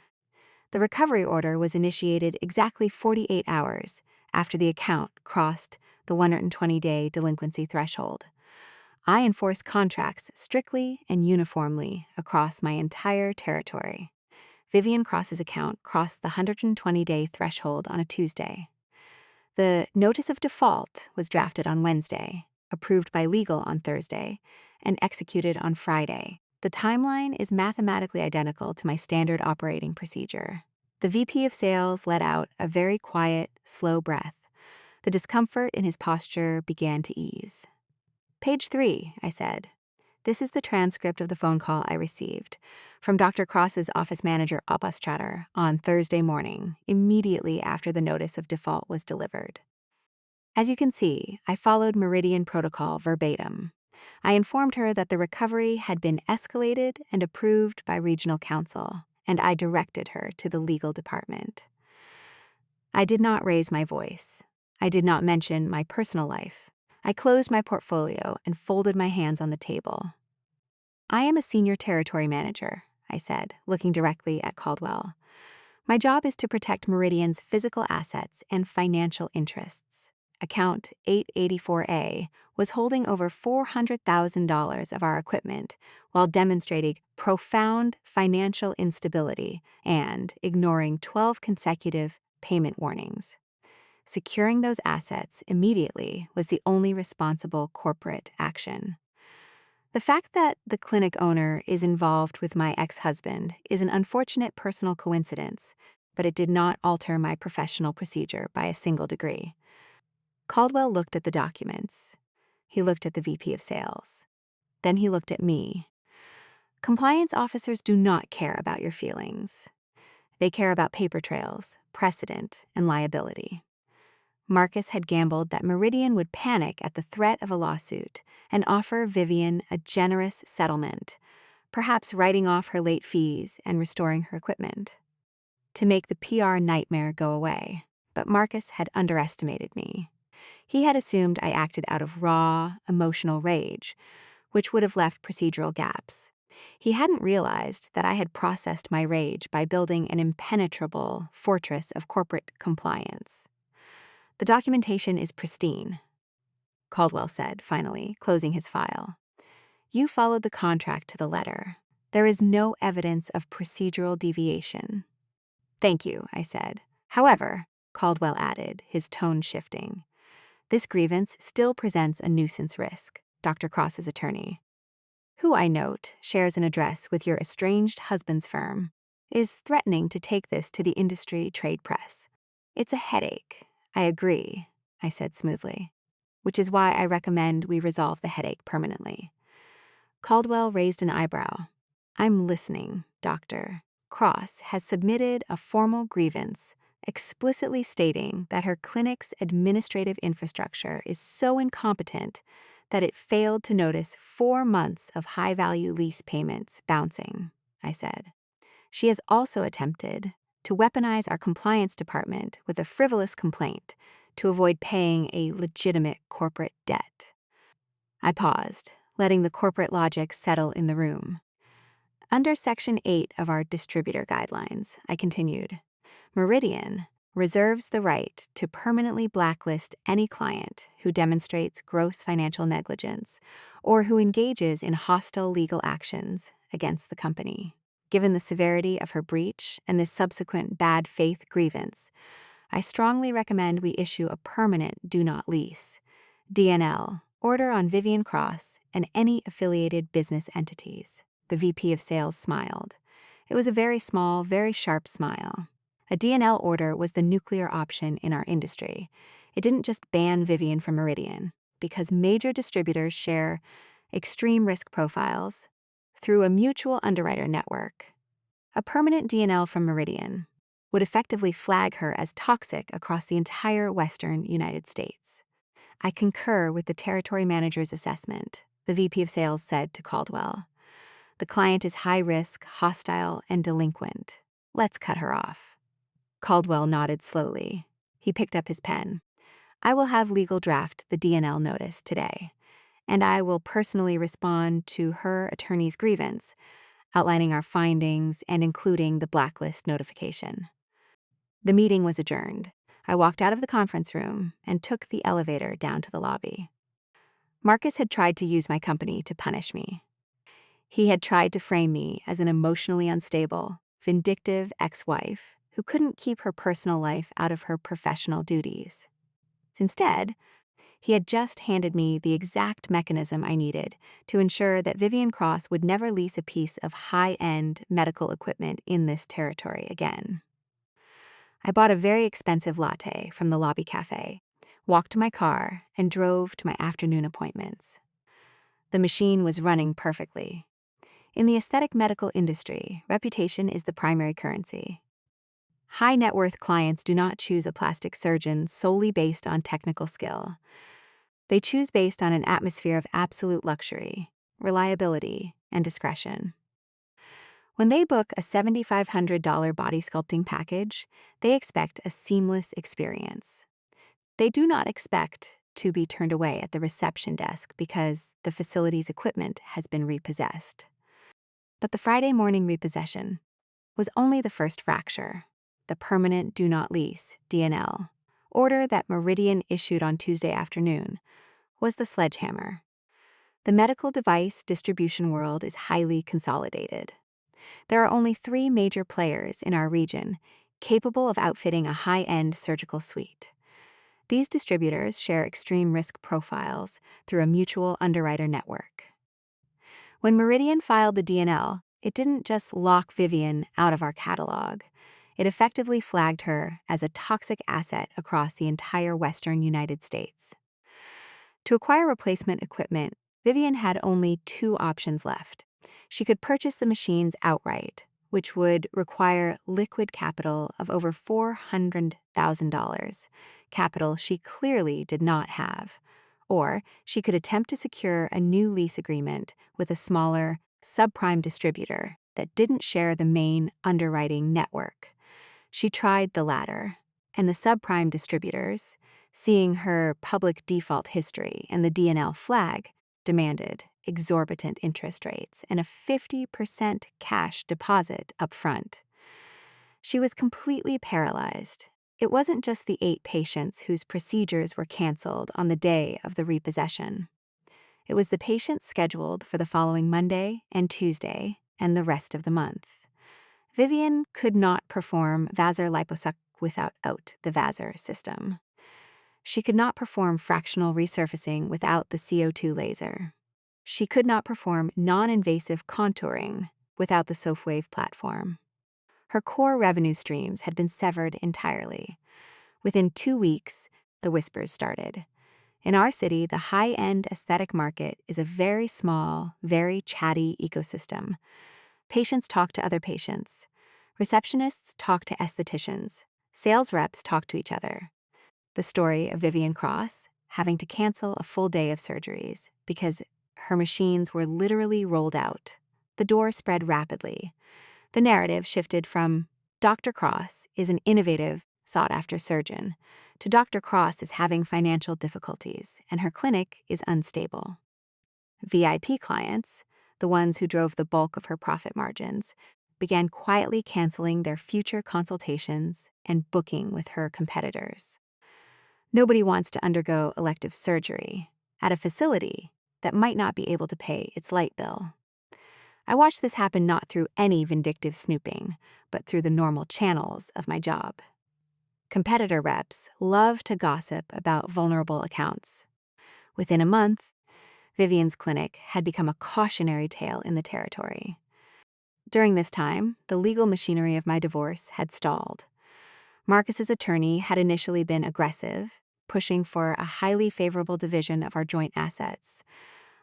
Speaker 1: "the recovery order was initiated exactly 48 hours after the account crossed the the 120-day delinquency threshold. I enforce contracts strictly and uniformly across my entire territory. Vivian Cross's account crossed the 120-day threshold on a Tuesday. The notice of default was drafted on Wednesday, approved by legal on Thursday, and executed on Friday. The timeline is mathematically identical to my standard operating procedure. The VP of Sales let out a very quiet, slow breath. The discomfort in his posture began to ease. "Page 3, I said. "This is the transcript of the phone call I received from Dr. Cross's office manager Oppastratter on Thursday morning, immediately after the notice of default was delivered. As you can see, I followed Meridian protocol verbatim. I informed her that the recovery had been escalated and approved by regional counsel, and I directed her to the legal department. I did not raise my voice. I did not mention my personal life. I closed my portfolio and folded my hands on the table. I am a senior territory manager, I said, looking directly at Caldwell. My job is to protect Meridian's physical assets and financial interests. Account 884A was holding over $400,000 of our equipment while demonstrating profound financial instability and ignoring 12 consecutive payment warnings. Securing those assets immediately was the only responsible corporate action. The fact that the clinic owner is involved with my ex-husband is an unfortunate personal coincidence, but it did not alter my professional procedure by a single degree. Caldwell looked at the documents. He looked at the VP of Sales. Then he looked at me. Compliance officers do not care about your feelings. They care about paper trails, precedent, and liability. Marcus had gambled that Meridian would panic at the threat of a lawsuit and offer Vivian a generous settlement, perhaps writing off her late fees and restoring her equipment, to make the PR nightmare go away. But Marcus had underestimated me. He had assumed I acted out of raw, emotional rage, which would have left procedural gaps. He hadn't realized that I had processed my rage by building an impenetrable fortress of corporate compliance. "The documentation is pristine," Caldwell said, finally, closing his file. "You followed the contract to the letter. There is no evidence of procedural deviation." "Thank you," I said. "However," Caldwell added, his tone shifting, "this grievance still presents a nuisance risk. Dr. Cross's attorney, who I note shares an address with your estranged husband's firm, is threatening to take this to the industry trade press. It's a headache. I agree," I said smoothly, "which is why I recommend we resolve the headache permanently." Caldwell raised an eyebrow. "I'm listening, Doctor. Cross has submitted a formal grievance explicitly stating that her clinic's administrative infrastructure is so incompetent that it failed to notice 4 months of high-value lease payments bouncing," I said. "She has also attempted to weaponize our compliance department with a frivolous complaint to avoid paying a legitimate corporate debt." I paused, letting the corporate logic settle in the room. "Under Section 8 of our distributor guidelines," I continued, "Meridian reserves the right to permanently blacklist any client who demonstrates gross financial negligence or who engages in hostile legal actions against the company. Given the severity of her breach and the subsequent bad faith grievance, I strongly recommend we issue a permanent do not lease, DNL, order on Vivian Cross and any affiliated business entities." The VP of Sales smiled. It was a very small, very sharp smile. A DNL order was the nuclear option in our industry. It didn't just ban Vivian from Meridian, because major distributors share extreme risk profiles through a mutual underwriter network. A permanent DNL from Meridian would effectively flag her as toxic across the entire western United States. "I concur with the territory manager's assessment," the VP of Sales said to Caldwell. "The client is high risk, hostile, and delinquent. Let's cut her off." Caldwell nodded slowly. He picked up his pen. "I will have legal draft the DNL notice today, and I will personally respond to her attorney's grievance, outlining our findings and including the blacklist notification." The meeting was adjourned. I walked out of the conference room and took the elevator down to the lobby. Marcus had tried to use my company to punish me. He had tried to frame me as an emotionally unstable, vindictive ex-wife who couldn't keep her personal life out of her professional duties. Instead, he had just handed me the exact mechanism I needed to ensure that Vivian Cross would never lease a piece of high-end medical equipment in this territory again. I bought a very expensive latte from the lobby cafe, walked to my car, and drove to my afternoon appointments. The machine was running perfectly. In the aesthetic medical industry, reputation is the primary currency. High net worth clients do not choose a plastic surgeon solely based on technical skill. They choose based on an atmosphere of absolute luxury, reliability, and discretion. When they book a $7,500 body sculpting package, they expect a seamless experience. They do not expect to be turned away at the reception desk because the facility's equipment has been repossessed. But the Friday morning repossession was only the first fracture. The permanent do not lease, DNL, order that Meridian issued on Tuesday afternoon was the sledgehammer. The medical device distribution world is highly consolidated. There are only 3 major players in our region capable of outfitting a high-end surgical suite. These distributors share extreme risk profiles through a mutual underwriter network. When Meridian filed the DNL, it didn't just lock Vivian out of our catalog. It effectively flagged her as a toxic asset across the entire Western United States. To acquire replacement equipment, Vivian had only 2 options left. She could purchase the machines outright, which would require liquid capital of over $400,000, capital she clearly did not have. Or she could attempt to secure a new lease agreement with a smaller, subprime distributor that didn't share the main underwriting network. She tried the latter, and the subprime distributors, seeing her public default history and the DNL flag, demanded exorbitant interest rates and a 50% cash deposit up front. She was completely paralyzed. It wasn't just the 8 patients whose procedures were canceled on the day of the repossession. It was the patients scheduled for the following Monday and Tuesday and the rest of the month. Vivian could not perform vasor liposuction without the vasor system. She could not perform fractional resurfacing without the CO2 laser. She could not perform non-invasive contouring without the SoftWave platform. Her core revenue streams had been severed entirely. Within 2 weeks, the whispers started. In our city, the high-end aesthetic market is a very small, very chatty ecosystem. Patients talk to other patients. Receptionists talk to estheticians. Sales reps talk to each other. The story of Vivian Cross having to cancel a full day of surgeries because her machines were literally rolled out. The door spread rapidly. The narrative shifted from Dr. Cross is an innovative, sought-after surgeon to Dr. Cross is having financial difficulties and her clinic is unstable. VIP clients, the ones who drove the bulk of her profit margins, began quietly canceling their future consultations and booking with her competitors. Nobody wants to undergo elective surgery at a facility that might not be able to pay its light bill. I watched this happen not through any vindictive snooping, but through the normal channels of my job. Competitor reps love to gossip about vulnerable accounts. Within a month, Vivian's clinic had become a cautionary tale in the territory. During this time, the legal machinery of my divorce had stalled. Marcus's attorney had initially been aggressive, pushing for a highly favorable division of our joint assets.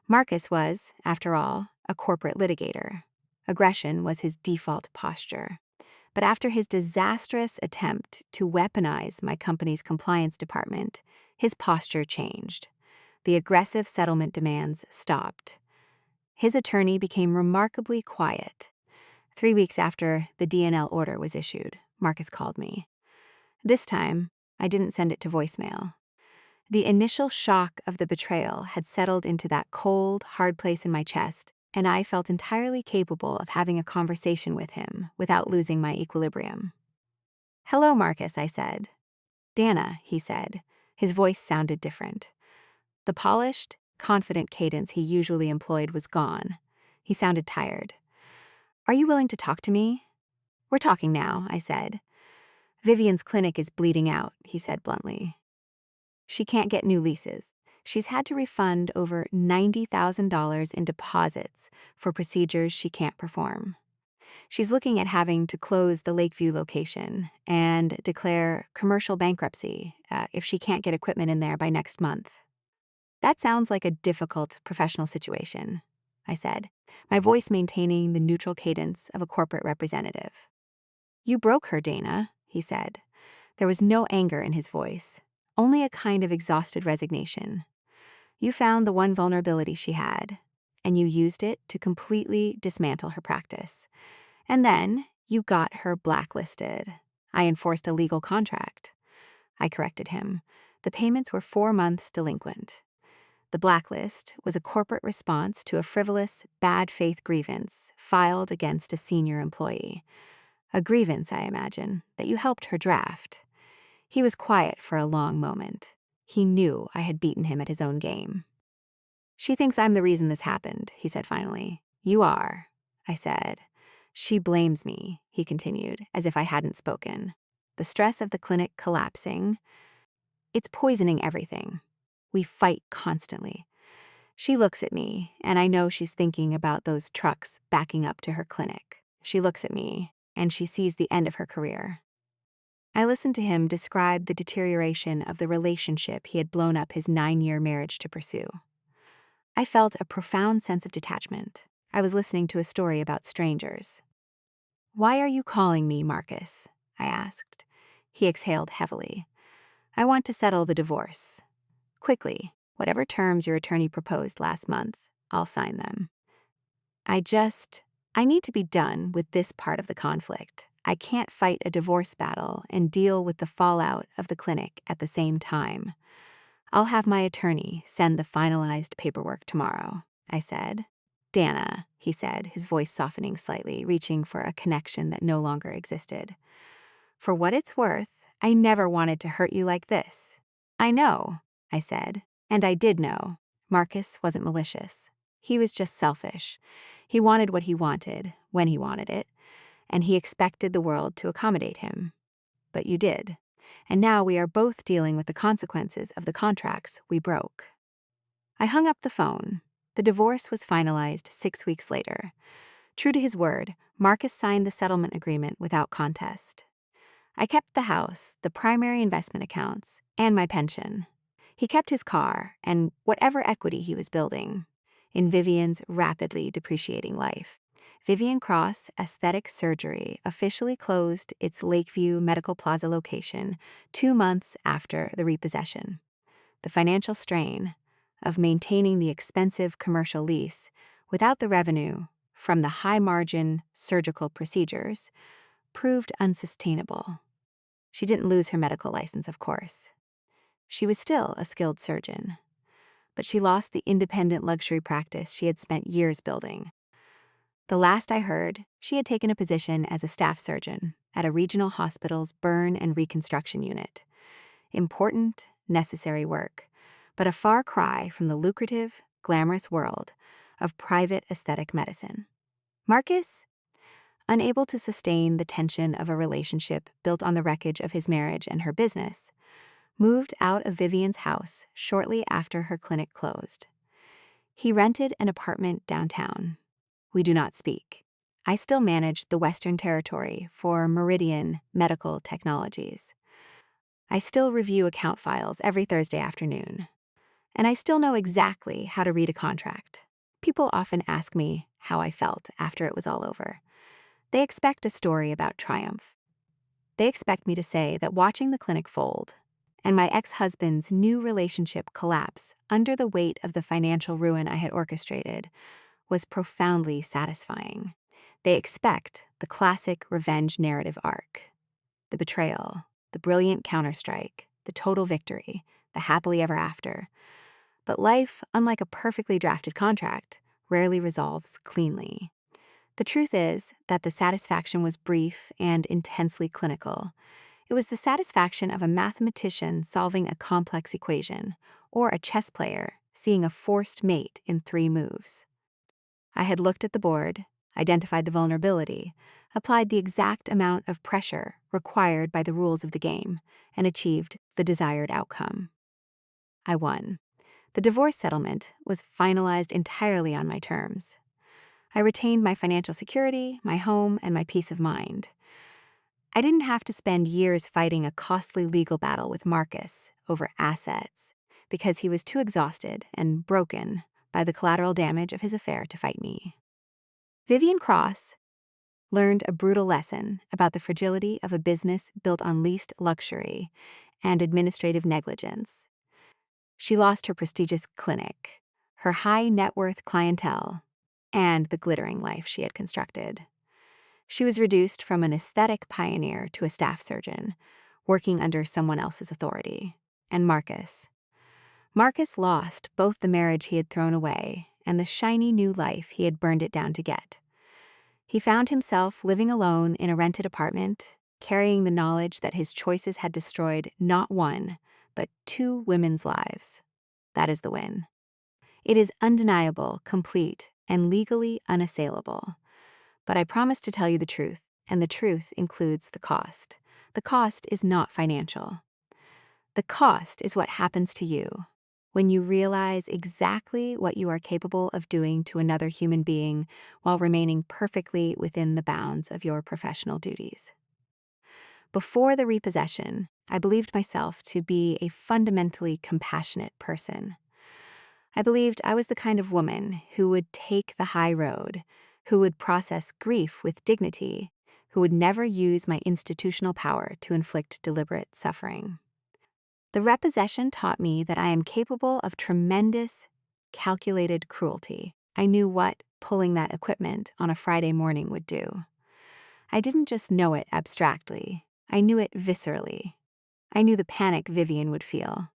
Speaker 1: Marcus was, after all, a corporate litigator. Aggression was his default posture. But after his disastrous attempt to weaponize my company's compliance department, his posture changed. The aggressive settlement demands stopped. His attorney became remarkably quiet. 3 weeks after the DNL order was issued, Marcus called me. This time, I didn't send it to voicemail. The initial shock of the betrayal had settled into that cold, hard place in my chest, and I felt entirely capable of having a conversation with him without losing my equilibrium. "Hello, Marcus," I said. Dana, he said. His voice sounded different. The polished, confident cadence he usually employed was gone. He sounded tired. Are you willing to talk to me? We're talking now, I said. Vivian's clinic is bleeding out, he said bluntly. She can't get new leases. She's had to refund over $90,000 in deposits for procedures she can't perform. She's looking at having to close the Lakeview location and declare commercial bankruptcy if she can't get equipment in there by next month. That sounds like a difficult professional situation, I said, my voice maintaining the neutral cadence of a corporate representative. You broke her, Dana, he said. There was no anger in his voice, only a kind of exhausted resignation. You found the one vulnerability she had, and you used it to completely dismantle her practice. And then you got her blacklisted. I enforced a legal contract. I corrected him. The payments were 4 months delinquent. The blacklist was a corporate response to a frivolous, bad faith grievance filed against a senior employee. A grievance, I imagine, that you helped her draft. He was quiet for a long moment. He knew I had beaten him at his own game. She thinks I'm the reason this happened, he said finally. You are, I said. She blames me, he continued, as if I hadn't spoken. The stress of the clinic collapsing, it's poisoning everything. We fight constantly. She looks at me, and I know she's thinking about those trucks backing up to her clinic. She looks at me, and she sees the end of her career. I listened to him describe the deterioration of the relationship he had blown up his 9-year marriage to pursue. I felt a profound sense of detachment. I was listening to a story about strangers. Why are you calling me, Marcus? I asked. He exhaled heavily. I want to settle the divorce. Quickly, whatever terms your attorney proposed last month, I'll sign them. I need to be done with this part of the conflict. I can't fight a divorce battle and deal with the fallout of the clinic at the same time. I'll have my attorney send the finalized paperwork tomorrow, I said. Dana, he said, his voice softening slightly, reaching for a connection that no longer existed. For what it's worth, I never wanted to hurt you like this. I know, I said, and I did know. Marcus wasn't malicious. He was just selfish. He wanted what he wanted, when he wanted it, and he expected the world to accommodate him. But you did. And now we are both dealing with the consequences of the contracts we broke. I hung up the phone. The divorce was finalized 6 weeks later. True to his word, Marcus signed the settlement agreement without contest. I kept the house, the primary investment accounts, and my pension. He kept his car and whatever equity he was building in Vivian's rapidly depreciating life. Vivian Cross Aesthetic Surgery officially closed its Lakeview Medical Plaza location 2 months after the repossession. The financial strain of maintaining the expensive commercial lease without the revenue from the high-margin surgical procedures proved unsustainable. She didn't lose her medical license, of course. She was still a skilled surgeon, but she lost the independent luxury practice she had spent years building. The last I heard, she had taken a position as a staff surgeon at a regional hospital's burn and reconstruction unit. Important, necessary work, but a far cry from the lucrative, glamorous world of private aesthetic medicine. Marcus, unable to sustain the tension of a relationship built on the wreckage of his marriage and her business, moved out of Vivian's house shortly after her clinic closed. He rented an apartment downtown. We do not speak. I still manage the Western Territory for Meridian Medical Technologies. I still review account files every Thursday afternoon. And I still know exactly how to read a contract. People often ask me how I felt after it was all over. They expect a story about triumph. They expect me to say that watching the clinic fold and my ex-husband's new relationship collapse under the weight of the financial ruin I had orchestrated was profoundly satisfying. They expect the classic revenge narrative arc. The betrayal, the brilliant counterstrike, the total victory, the happily ever after. But life, unlike a perfectly drafted contract, rarely resolves cleanly. The truth is that the satisfaction was brief and intensely clinical. It was the satisfaction of a mathematician solving a complex equation, or a chess player seeing a forced mate in 3 moves. I had looked at the board, identified the vulnerability, applied the exact amount of pressure required by the rules of the game, and achieved the desired outcome. I won. The divorce settlement was finalized entirely on my terms. I retained my financial security, my home, and my peace of mind. I didn't have to spend years fighting a costly legal battle with Marcus over assets because he was too exhausted and broken by the collateral damage of his affair to fight me. Vivian Cross learned a brutal lesson about the fragility of a business built on leased luxury and administrative negligence. She lost her prestigious clinic, her high net worth clientele, and the glittering life she had constructed. She was reduced from an aesthetic pioneer to a staff surgeon, working under someone else's authority. And Marcus lost both the marriage he had thrown away and the shiny new life he had burned it down to get. He found himself living alone in a rented apartment, carrying the knowledge that his choices had destroyed not one, but 2 women's lives. That is the win. It is undeniable, complete, and legally unassailable. But I promise to tell you the truth, and the truth includes the cost. The cost is not financial. The cost is what happens to you when you realize exactly what you are capable of doing to another human being while remaining perfectly within the bounds of your professional duties. Before the repossession, I believed myself to be a fundamentally compassionate person. I believed I was the kind of woman who would take the high road, who would process grief with dignity, who would never use my institutional power to inflict deliberate suffering. The repossession taught me that I am capable of tremendous, calculated cruelty. I knew what pulling that equipment on a Friday morning would do. I didn't just know it abstractly, I knew it viscerally. I knew the panic Vivian would feel.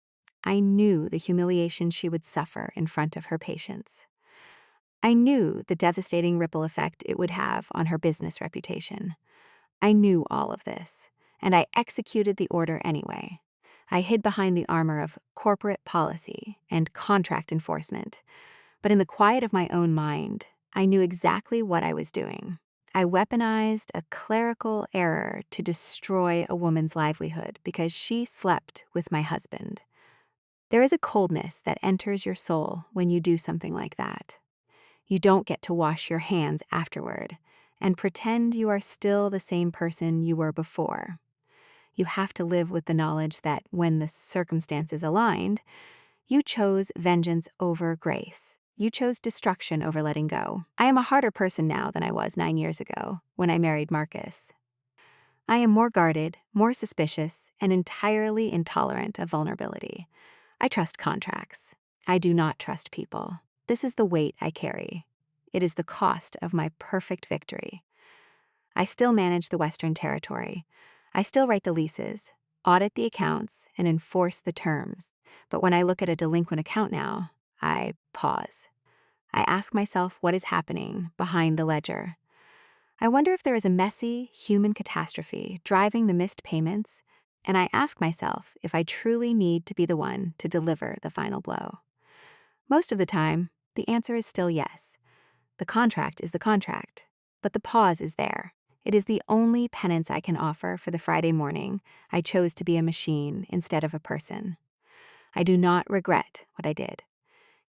Speaker 1: I knew the humiliation she would suffer in front of her patients. I knew the devastating ripple effect it would have on her business reputation. I knew all of this, and I executed the order anyway. I hid behind the armor of corporate policy and contract enforcement, but in the quiet of my own mind, I knew exactly what I was doing. I weaponized a clerical error to destroy a woman's livelihood because she slept with my husband. There is a coldness that enters your soul when you do something like that. You don't get to wash your hands afterward and pretend you are still the same person you were before. You have to live with the knowledge that when the circumstances aligned, you chose vengeance over grace. You chose destruction over letting go. I am a harder person now than I was 9 years ago when I married Marcus. I am more guarded, more suspicious, and entirely intolerant of vulnerability. I trust contracts. I do not trust people. This is the weight I carry. It is the cost of my perfect victory. I still manage the Western Territory. I still write the leases, audit the accounts, and enforce the terms. But when I look at a delinquent account now, I pause. I ask myself what is happening behind the ledger. I wonder if there is a messy human catastrophe driving the missed payments, and I ask myself if I truly need to be the one to deliver the final blow. Most of the time, the answer is still yes. The contract is the contract, but the pause is there. It is the only penance I can offer for the Friday morning I chose to be a machine instead of a person. I do not regret what I did.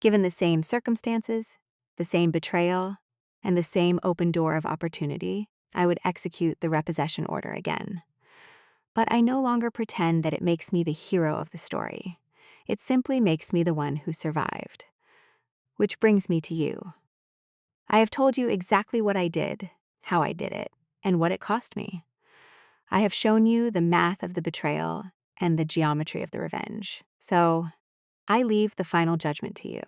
Speaker 1: Given the same circumstances, the same betrayal, and the same open door of opportunity, I would execute the repossession order again. But I no longer pretend that it makes me the hero of the story. It simply makes me the one who survived. Which brings me to you. I have told you exactly what I did, how I did it, and what it cost me. I have shown you the math of the betrayal and the geometry of the revenge. So, I leave the final judgment to you.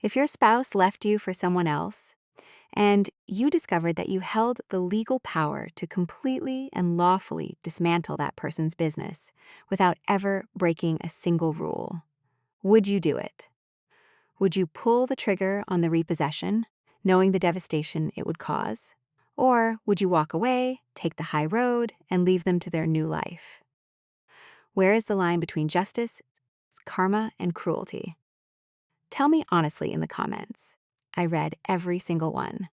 Speaker 1: If your spouse left you for someone else, and you discovered that you held the legal power to completely and lawfully dismantle that person's business without ever breaking a single rule, would you do it? Would you pull the trigger on the repossession, knowing the devastation it would cause? Or would you walk away, take the high road, and leave them to their new life? Where is the line between justice, karma, and cruelty? Tell me honestly in the comments. I read every single one.